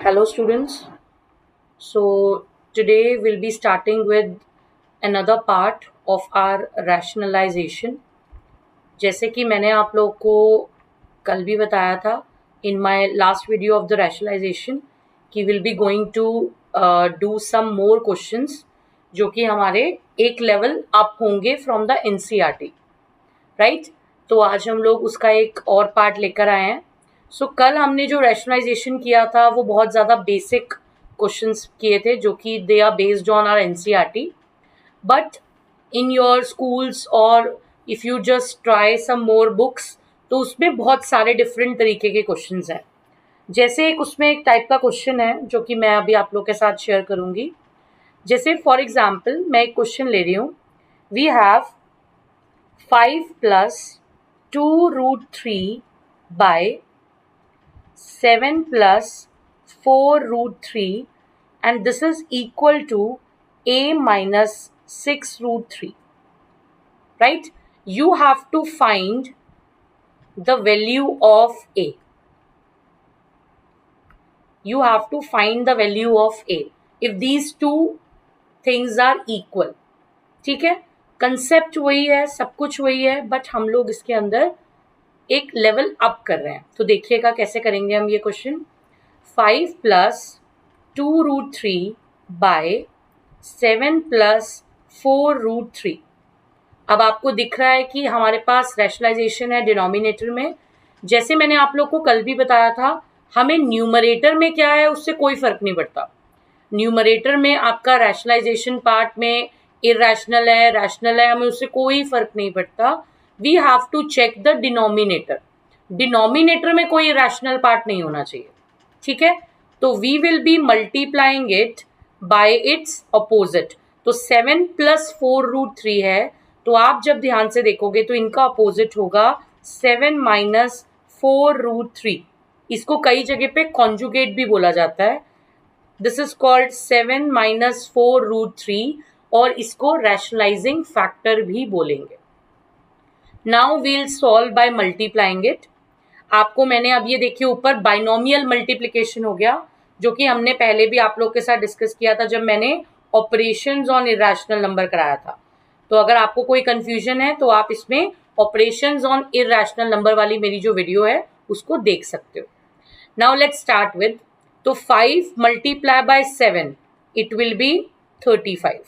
Hello students. So today we'll be starting with another part of our rationalization. जैसे कि मैंने आप लोग को कल भी बताया था in my last video of the rationalization कि we'll be going to do some more questions जो कि हमारे एक level up होंगे from the NCERT, right? तो आज हम लोग उसका एक और पार्ट लेकर आए हैं. सो कल हमने जो रैशनलाइजेशन किया था वो बहुत ज़्यादा बेसिक क्वेश्चंस किए थे जो कि they are based on our NCERT. But in your schools और if you just try some more books तो उसमें बहुत सारे डिफरेंट तरीके के क्वेश्चंस हैं. जैसे एक उसमें एक टाइप का क्वेश्चन है जो कि मैं अभी आप लोग के साथ शेयर करूँगी. जैसे फॉर एग्जाम्पल मैं एक क्वेश्चन ले रही हूँ. We have 5 plus 2√3 by 7 plus 4√3 and this is equal to a minus 6√3, right? You have to find the value of a. You have to find the value of a if these two things are equal. ठीक है, concept वही है, सब कुछ वही है, but हम लोग इसके अंदर एक लेवल अप कर रहे हैं. तो देखिएगा कैसे करेंगे हम ये क्वेश्चन. 5 plus 2√3 by 7 plus 4√3. अब आपको दिख रहा है कि हमारे पास रैशनलाइजेशन है डिनोमिनेटर में. जैसे मैंने आप लोग को कल भी बताया था, हमें न्यूमरेटर में क्या है उससे कोई फर्क नहीं पड़ता. न्यूमरेटर में आपका रैशनलाइजेशन पार्ट में इरेशनल है, रैशनल है, हमें उससे कोई फर्क नहीं पड़ता. We have to check the denominator. Denominator में कोई इरेशनल पार्ट नहीं होना चाहिए. ठीक है, तो we will be multiplying it by its opposite. तो 7 plus 4√3 है, तो आप जब ध्यान से देखोगे तो इनका अपोजिट होगा 7 minus 4√3. इसको कई जगह पे कॉन्जुगेट भी बोला जाता है. दिस इज कॉल्ड 7 minus 4√3 और इसको रैशनलाइजिंग फैक्टर भी बोलेंगे. Now we'll solve by multiplying it. आपको मैंने अब ये देखिए ऊपर बाइनोमियल मल्टीप्लिकेशन हो गया जो कि हमने पहले भी आप लोग के साथ डिस्कस किया था जब मैंने ऑपरेशंस ऑन इरेशनल नंबर कराया था. तो अगर आपको कोई कंफ्यूजन है तो आप इसमें ऑपरेशंस ऑन इरेशनल नंबर वाली मेरी जो वीडियो है उसको देख सकते हो. Now let's start with. तो 5 multiply by 7 it will B 35.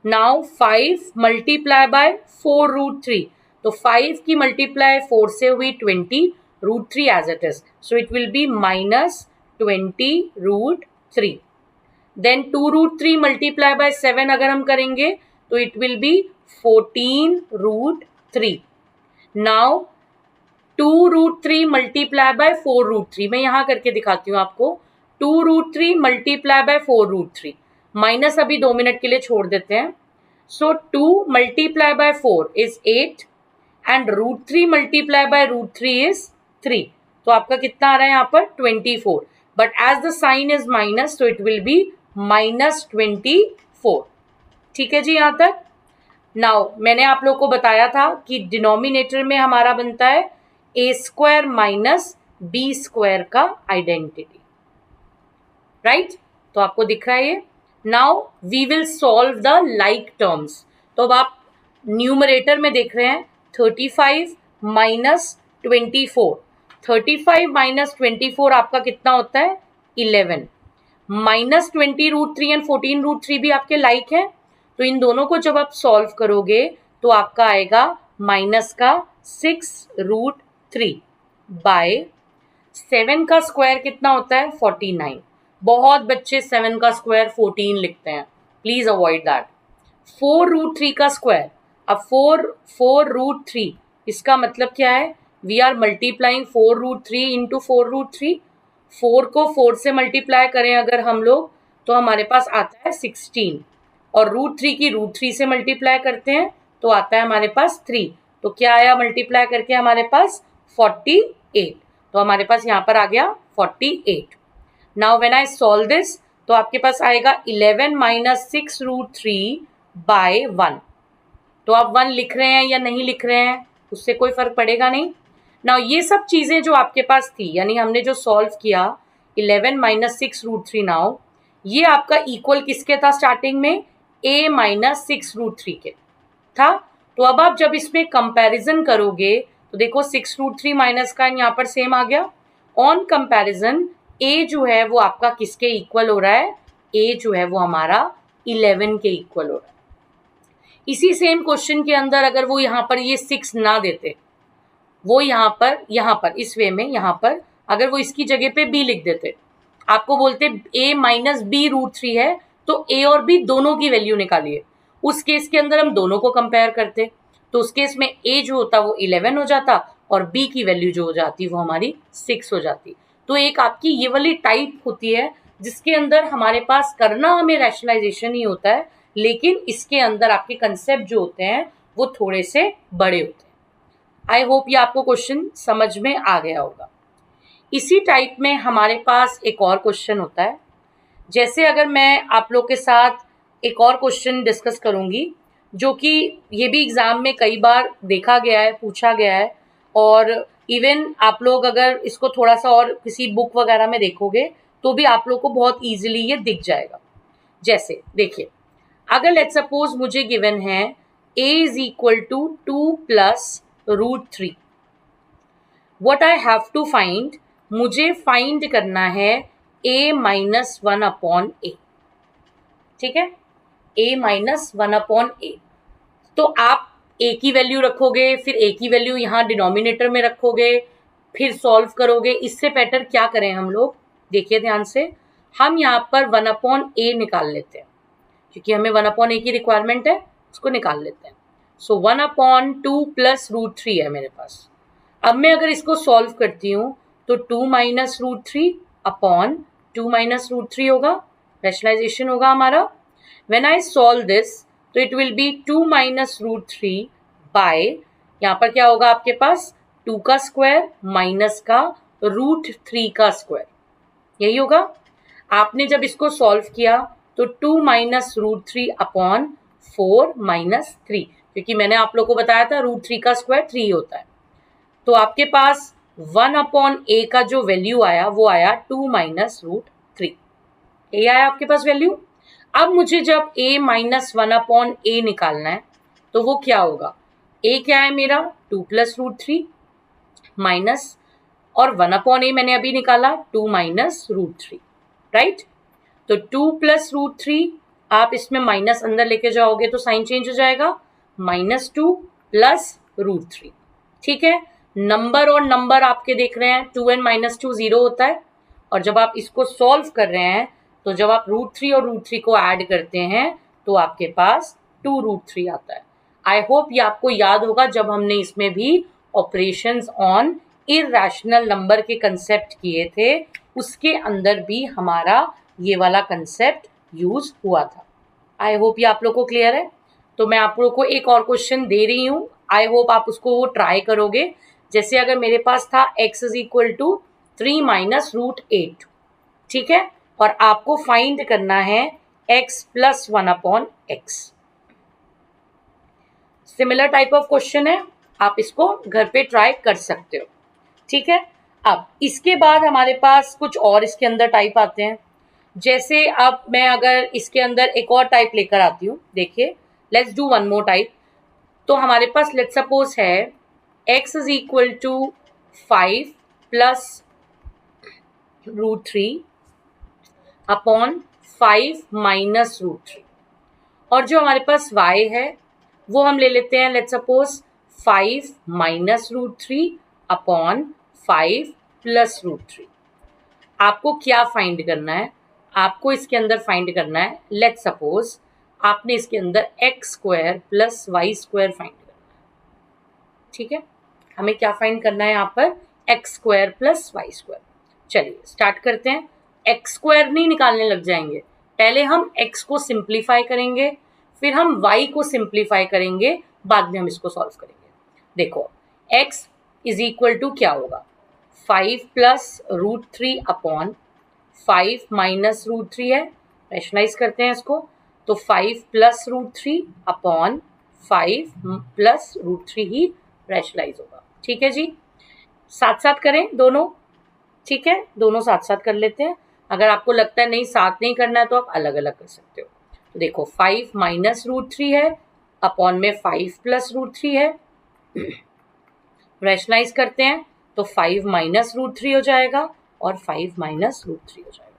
Now 5 multiply by 4√3. तो 5 की मल्टीप्लाई 4 से हुई 20, √3 as it is, so it will be minus 20√3. Then 2√3 multiply by 7 अगर हम करेंगे तो it will be 14√3. Now 2√3 multiply by 4√3, मैं यहाँ करके दिखाती हूँ आपको. 2√3 मल्टीप्लाई बाय 4√3, माइनस अभी 2 मिनट के लिए छोड़ देते हैं. सो 2 multiply by 4 is 8 and √3 multiply by √3 is 3. तो आपका कितना आ रहा है यहाँ पर 24, but as the sign is minus तो इट विल बी माइनस 24. ठीक है जी यहाँ तक. नाउ मैंने आप लोग को बताया था कि डिनोमिनेटर में हमारा बनता है a square minus b square का आइडेंटिटी, राइट? तो आपको दिख रहा है ये. Now we will solve the like terms. तो अब आप न्यूमरेटर में देख रहे हैं 35 माइनस 24. 35 माइनस 24 आपका कितना होता है 11. माइनस 20√3 एंड 14√3 भी आपके लाइक हैं. तो इन दोनों को जब आप सॉल्व करोगे तो आपका आएगा माइनस का 6√3 बाय 7 का स्क्वायर कितना होता है 49. बहुत बच्चे 7 का स्क्वायर 14 लिखते हैं, प्लीज अवॉइड दैट. 4√3 का स्क्वायर, अब 4√3 इसका मतलब क्या है, वी आर मल्टीप्लाइंग 4√3 इंटू 4√3. 4 को 4 से मल्टीप्लाई करें अगर हम लोग तो हमारे पास आता है 16 और √3 की √3 से मल्टीप्लाई करते हैं तो आता है हमारे पास 3. तो क्या आया मल्टीप्लाई करके हमारे पास 48. तो हमारे पास यहाँ पर आ गया 48. Now when I solve this तो आपके पास आएगा 11 माइनस 6√3 बाय 1. तो आप 1 लिख रहे हैं या नहीं लिख रहे हैं उससे कोई फर्क पड़ेगा नहीं. नाउ ये सब चीज़ें जो आपके पास थी, यानी हमने जो सॉल्व किया, 11 माइनस 6√3 नाउ, ये आपका इक्वल किसके था स्टार्टिंग में, a माइनस 6√3 के था। तो अब आप जब इसमें कंपैरिजन करोगे तो देखो 6√3 माइनस का यहाँ पर सेम आ गया। ऑन कंपैरिजन a जो है वो आपका किसके इक्वल हो रहा है, a जो है वो हमारा 11 के इक्वल हो रहा है। इसी सेम क्वेश्चन के अंदर अगर वो यहाँ पर ये 6 ना देते, वो यहाँ पर इस वे में यहाँ पर अगर वो इसकी जगह पे b लिख देते, आपको बोलते a माइनस b√3 है, तो a और b दोनों की वैल्यू निकालिए। उस केस के अंदर हम दोनों को कंपेयर करते, तो उस केस में a जो होता वो 11 हो जाता और b की वैल्यू जो हो जाती वो हमारी 6 हो जाती। तो एक आपकी ये वाली टाइप होती है जिसके अंदर हमारे पास करना हमें रैशनलाइजेशन ही होता है, लेकिन इसके अंदर आपके कंसेप्ट जो होते हैं वो थोड़े से बड़े होते हैं। आई होप ये आपको क्वेश्चन समझ में आ गया होगा। इसी टाइप में हमारे पास एक और क्वेश्चन होता है। जैसे अगर मैं आप लोग के साथ एक और क्वेश्चन डिस्कस करूंगी जो कि ये भी एग्जाम में कई बार देखा गया है, पूछा गया है, और इवन आप लोग अगर इसको थोड़ा सा और किसी बुक वगैरह में देखोगे तो भी आप लोग को बहुत इजीली ये दिख जाएगा। जैसे देखिए, अगर लेट्स सपोज मुझे गिवन है a is equal to 2 plus √3, what I have to find, मुझे फाइंड करना है a माइनस 1 अपॉन a। ठीक है, a माइनस 1 अपॉन a। तो आप a की वैल्यू रखोगे, फिर a की वैल्यू यहाँ डिनोमिनेटर में रखोगे, फिर सॉल्व करोगे। इससे बेटर क्या करें हम लोग, देखिए ध्यान से, हम यहाँ पर 1 अपॉन a निकाल लेते हैं, क्योंकि हमें 1 अपॉन a की रिक्वायरमेंट है, उसको निकाल लेते हैं। सो 1 अपॉन 2 प्लस √3 है मेरे पास। अब मैं अगर इसको सॉल्व करती हूँ तो 2 माइनस √3 अपॉन 2 माइनस √3 होगा, रैशनलाइजेशन होगा हमारा। व्हेन आई सॉल्व दिस तो it will be 2 minus √3 by, यहाँ पर क्या होगा आपके पास, 2 का स्क्वायर माइनस का √3 का स्क्वायर, यही होगा। आपने जब इसको सॉल्व किया तो 2 माइनस √3 अपॉन 4 माइनस 3, क्योंकि मैंने आप लोग को बताया था √3 का स्क्वायर 3 होता है। तो आपके पास 1 अपॉन a का जो वैल्यू आया वो आया 2 माइनस √3, ये आया आपके पास वैल्यू। अब मुझे जब a माइनस 1 अपॉन a निकालना है तो वो क्या होगा, a क्या है मेरा 2 प्लस √3 माइनस, और 1 अपॉन a मैंने अभी निकाला 2 माइनस √3, राइट। तो 2 प्लस √3, आप इसमें माइनस अंदर लेके जाओगे तो साइन चेंज हो जाएगा, -2 प्लस √3। ठीक है, नंबर और नंबर आपके देख रहे हैं 2 and -2 0 होता है, और जब आप इसको सॉल्व कर रहे हैं तो जब आप √3 और √3 को ऐड करते हैं तो आपके पास 2√3 आता है। आई होप ये आपको याद होगा जब हमने इसमें भी ऑपरेशंस ऑन इरैशनल नंबर के कंसेप्ट किए थे, उसके अंदर भी हमारा ये वाला कंसेप्ट यूज हुआ था। आई होप ये आप लोग को क्लियर है। तो मैं आप लोग को एक और क्वेश्चन दे रही हूँ, आई होप आप उसको ट्राई करोगे। जैसे अगर मेरे पास था x is equal to 3 minus √8, ठीक है, और आपको फाइंड करना है x plus 1 upon x। Similar type of question है, आप इसको घर पे ट्राई कर सकते हो। ठीक है, अब इसके बाद हमारे पास कुछ और इसके अंदर टाइप आते हैं। जैसे अब मैं अगर इसके अंदर एक और टाइप लेकर आती हूँ, देखिए let's do one more type. तो हमारे पास लेट्स सपोज है x is equal to 5 plus √3 upon 5 minus √3, और जो हमारे पास y है वो हम ले लेते हैं let's suppose 5 minus √3 upon 5 plus √3। आपको क्या फाइंड करना है, आपको इसके अंदर फाइंड करना है, लेट्स सपोज आपने इसके अंदर x square plus Y square find करना है। ठीक है, हमें क्या फाइंड करना है यहाँ पर, x square plus Y square. चलिए स्टार्ट करते हैं। x स्क्वायर नहीं निकालने लग जाएंगे, पहले हम x को सिंप्लीफाई करेंगे, फिर हम y को सिंप्लीफाई करेंगे, बाद में हम इसको सॉल्व करेंगे। देखो x इज इक्वल टू क्या होगा, 5 प्लस √3 अपॉन 5 माइनस √3 है, रैशनलाइज करते हैं इसको, तो 5 प्लस √3 अपॉन 5 प्लस √3 ही रैशनलाइज होगा। ठीक है जी, साथ साथ करें दोनों। ठीक है, दोनों साथ साथ कर लेते हैं। अगर आपको लगता है नहीं साथ नहीं करना है तो आप अलग अलग कर सकते हो। तो देखो 5 माइनस रूट 3 है, अपॉन में 5 प्लस रूट 3 है। रैशनलाइज करते हैं तो 5 माइनस रूट 3 हो जाएगा और 5 माइनस रूट 3 हो जाएगा।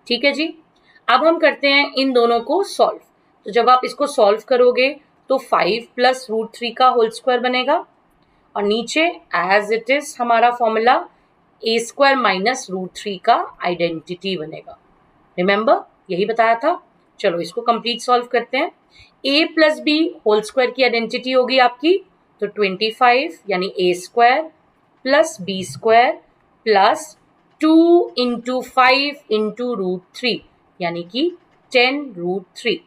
ठीक है जी, अब हम करते हैं इन दोनों को सॉल्व। तो जब आप इसको सॉल्व करोगे तो 5 प्लस रूट 3 का होल स्क्वायर बनेगा और नीचे एज इट इज हमारा फॉर्मूला ए स्क्वायर माइनस रूट 3 का आइडेंटिटी बनेगा। रिमेंबर यही बताया था। चलो इसको कंप्लीट सॉल्व करते हैं। A plus B whole square की आइडेंटिटी होगी आपकी, तो 25 यानी A square plus B square plus 2 into 5 into root 3 यानी कि 10 रूट 3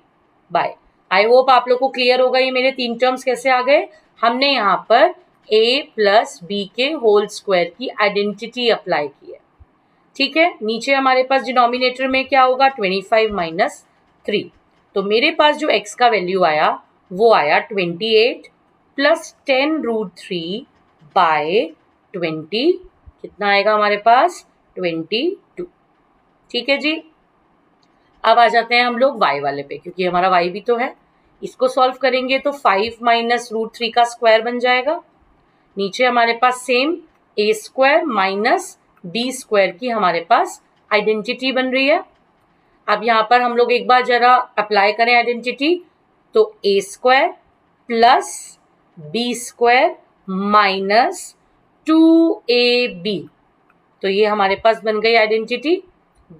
बाय। आई होप आप लोग को क्लियर होगा ये मेरे 3 टर्म्स कैसे आ गए। हमने यहाँ पर a प्लस बी के होल स्क्वायर की आइडेंटिटी अप्लाई की है। ठीक है, नीचे हमारे पास डिनोमिनेटर में क्या होगा 25 माइनस 3। तो मेरे पास जो x का वैल्यू आया वो आया 28 प्लस 10 रूट 3 बाय 20। कितना आएगा हमारे पास 22। ठीक है जी, अब आ जाते हैं हम लोग y वाले पे, क्योंकि हमारा y भी तो है। इसको सॉल्व करेंगे तो 5 माइनस रूट 3 का स्क्वायर बन जाएगा। नीचे हमारे पास सेम ए स्क्वायर माइनस बी स्क्वायर की हमारे पास आइडेंटिटी बन रही है। अब यहाँ पर हम लोग एक बार जरा अप्लाई करें आइडेंटिटी, तो A square plus B square minus 2ab, तो ये हमारे पास बन गई आइडेंटिटी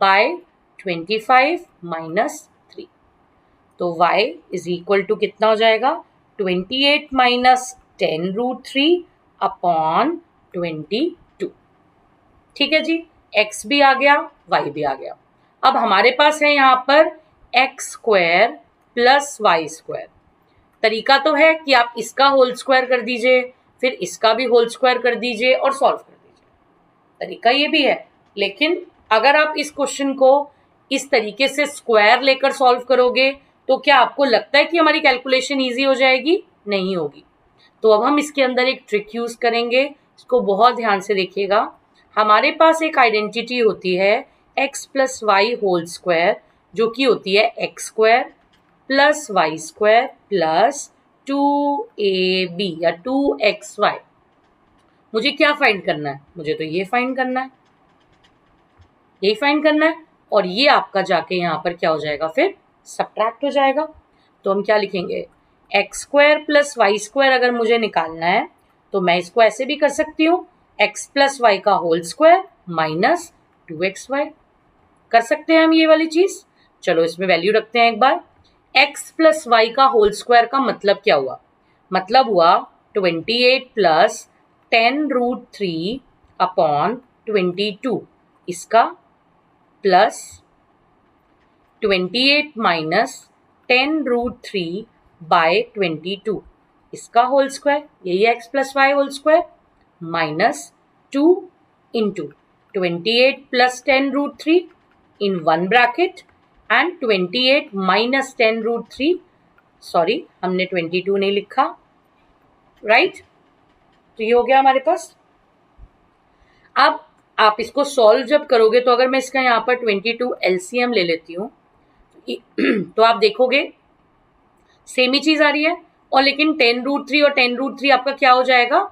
बाय 25 माइनस 3। तो y इज इक्वल टू कितना हो जाएगा 28 माइनस 10 रूट 3 अपॉन 22। ठीक है जी, x भी आ गया y भी आ गया। अब हमारे पास है यहाँ पर x square plus Y square. तरीका तो है कि आप इसका होल स्क्वायर कर दीजिए, फिर इसका भी होल स्क्वायर कर दीजिए और सॉल्व कर दीजिए। तरीका ये भी है, लेकिन अगर आप इस क्वेश्चन को इस तरीके से स्क्वायर लेकर सॉल्व करोगे तो क्या आपको लगता है कि हमारी कैलकुलेशन ईजी हो जाएगी? नहीं होगी। तो अब हम इसके अंदर एक ट्रिक यूज करेंगे, इसको बहुत ध्यान से देखिएगा। हमारे पास एक आइडेंटिटी होती है x plus y whole square, जो कि होती है x square plus Y square plus 2ab या 2xy। मुझे क्या फाइंड करना है? मुझे तो ये फाइंड करना है, यही फाइंड करना है, और ये आपका जाके यहाँ पर क्या हो जाएगा फिर सब्ट्रैक्ट हो जाएगा। तो हम क्या लिखेंगे x square plus Y square अगर मुझे निकालना है तो मैं इसको ऐसे भी कर सकती हूँ, एक्स प्लस वाई का होल स्क्वायर माइनस 2xy। कर सकते हैं हम ये वाली चीज। चलो इसमें वैल्यू रखते हैं एक बार। एक्स प्लस वाई का होल स्क्वायर का मतलब क्या हुआ? मतलब हुआ 28 प्लस 10 रूट 3 अपॉन 22, इसका प्लस 28 माइनस 10 रूट 3 बाय 22, इसका होल स्क्वायर, यही x plus y whole square minus 2 into 28 plus 10 root 3 in one bracket and 28 minus 10 root 3, sorry हमने 22 नहीं लिखा, राइट। तो ये हो गया हमारे पास। अब आप इसको सॉल्व जब करोगे तो अगर मैं इसका यहाँ पर 22 एलसीएम ले लेती हूँ तो आप देखोगे सेम ही चीज आ रही है, और लेकिन 10 रूट 3 और 10 रूट 3 आपका क्या हो जाएगा,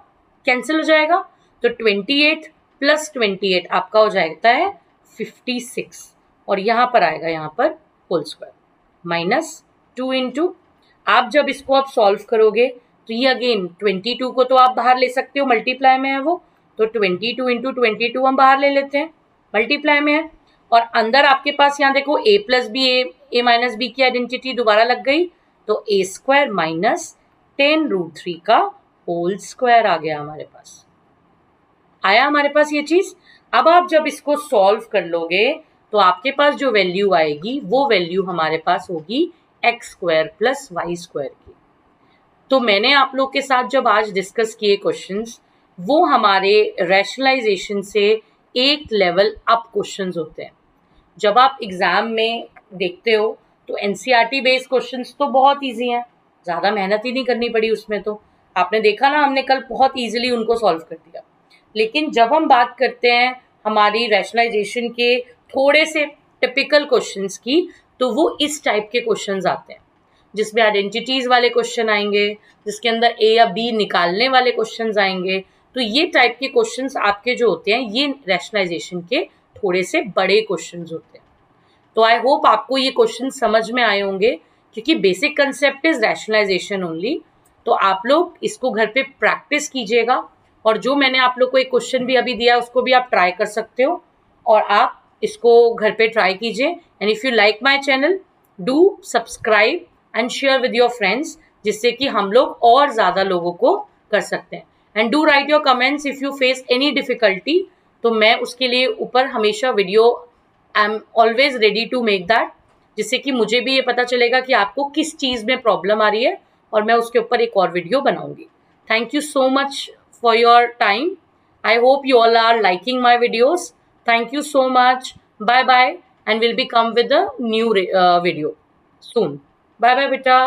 कैंसिल हो जाएगा। तो 28 प्लस 28 आपका हो जाता है 56, और यहाँ पर आएगा यहाँ पर होल स्क्वायर माइनस 2 इंटू, आप जब इसको आप सॉल्व करोगे तो ये अगेन 22 को तो आप बाहर ले सकते हो, मल्टीप्लाई में है वो, तो 22 इंटू 22 हम बाहर ले लेते हैं, मल्टीप्लाई में है, और अंदर आपके पास यहाँ देखो a plus b a minus b की आइडेंटिटी दोबारा लग गई, तो ए स्क्वायर माइनस 10 रूट 3 का होल स्क्वायर आ गया हमारे पास, आया हमारे पास ये चीज। अब आप जब इसको सॉल्व कर लोगे तो आपके पास जो वैल्यू आएगी वो वैल्यू हमारे पास होगी x square plus Y square की। तो मैंने आप लोग के साथ जब आज डिस्कस किए क्वेश्चंस, वो हमारे रैशनलाइजेशन से एक लेवल अप क्वेश्चंस होते हैं। जब आप एग्जाम में देखते हो तो एनसीईआरटी बेस्ड क्वेश्चंस तो बहुत इजी हैं, ज़्यादा मेहनत ही नहीं करनी पड़ी उसमें। तो आपने देखा ना, हमने कल बहुत इजीली उनको सॉल्व कर दिया। लेकिन जब हम बात करते हैं हमारी रैशनलाइजेशन के थोड़े से टिपिकल क्वेश्चंस की, तो वो इस टाइप के क्वेश्चंस आते हैं जिसमें आइडेंटिटीज वाले क्वेश्चन आएंगे, जिसके अंदर ए या बी निकालने वाले क्वेश्चंस आएंगे। तो ये टाइप के क्वेश्चंस आपके जो होते हैं ये रैशनलाइजेशन के थोड़े से बड़े क्वेश्चंस होते हैं। तो आई होप आपको ये क्वेश्चन समझ में आए होंगे, क्योंकि basic concept is rationalization only. तो आप लोग इसको घर पे प्रैक्टिस कीजिएगा, और जो मैंने आप लोग को एक क्वेश्चन भी अभी दिया उसको भी आप ट्राई कर सकते हो, और आप इसको घर पे ट्राई कीजिए। And if you like my channel, do subscribe and share with your friends, जिससे कि हम लोग और ज़्यादा लोगों को कर सकते हैं। And do write your comments if you face any difficulty, तो मैं उसके लिए ऊपर हमेशा video, I am always ready to make that, जिससे कि मुझे भी ये पता चलेगा कि आपको किस चीज़ में प्रॉब्लम आ रही है, और मैं उसके ऊपर एक और वीडियो बनाऊंगी। Thank you so much for your time. I hope you all are liking my videos. Thank you so much. Bye bye, and we'll be come with a new video soon. Bye bye, beta.